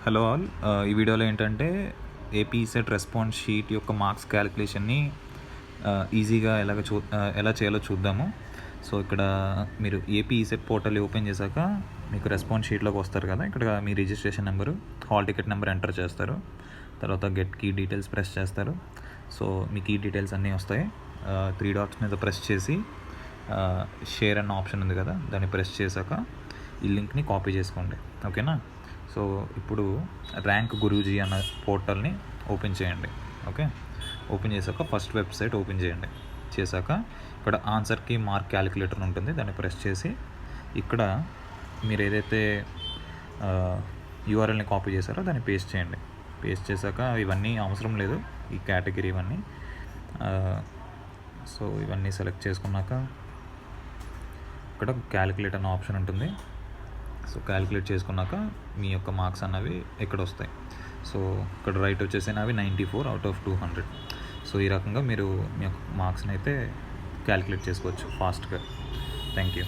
Hello all. ఈ వీడియోలో ఏంటంటే ఏపీ సెట్ రెస్పాన్స్ షీట్ యొక్క మార్క్స్ క్యాలిక్యులేషన్ని ఈజీగా ఎలా చేయాలో చూద్దాము. సో ఇక్కడ మీరు ఏపీ సెట్ పోర్టల్ ఓపెన్ చేశాక మీకు రెస్పాన్స్ షీట్లోకి వస్తారు కదా. ఇక్కడ మీ registration number, hall ticket number enter చేస్తారు. తర్వాత గెట్ కీ డీటెయిల్స్ ప్రెస్ చేస్తారు. సో మీ కీ డీటెయిల్స్ అన్నీ వస్తాయి. 3 డాట్స్ మీద ప్రెస్ చేసి షేర్ అన్న ఆప్షన్ ఉంది కదా, దాన్ని ప్రెస్ చేశాక ఈ లింక్ని కాపీ చేసుకోండి. ఓకేనా. సో ఇప్పుడు ర్యాంక్ గురూజీ అన్న పోర్టల్ని ఓపెన్ చేయండి. ఓకే, ఓపెన్ చేశాక ఫస్ట్ వెబ్సైట్ ఓపెన్ చేశాక ఇక్కడ ఆన్సర్కి మార్క్ క్యాలిక్యులేటర్ ఉంటుంది, దాన్ని ప్రెస్ చేసి ఇక్కడ మీరు ఏదైతే యూఆర్ఎల్ని కాపీ చేశారో దాన్ని పేస్ట్ చేయండి. పేస్ట్ చేశాక ఇవన్నీ అవసరం లేదు, ఈ కేటగిరీ ఇవన్నీ. సో ఇవన్నీ సెలెక్ట్ చేసుకున్నాక ఇక్కడ క్యాలిక్యులేట్ అన్న ఆప్షన్ ఉంటుంది. సో క్యాలిక్యులేట్ చేసుకున్నాక మీ యొక్క మార్క్స్ అన్నవి ఎక్కడ వస్తాయి. సో ఇక్కడ రైట్ వచ్చేసి అవి 94/200. సో ఈ రకంగా మీరు మీ యొక్క మార్క్స్ని అయితే క్యాలిక్యులేట్ చేసుకోవచ్చు ఫాస్ట్గా. Thank you.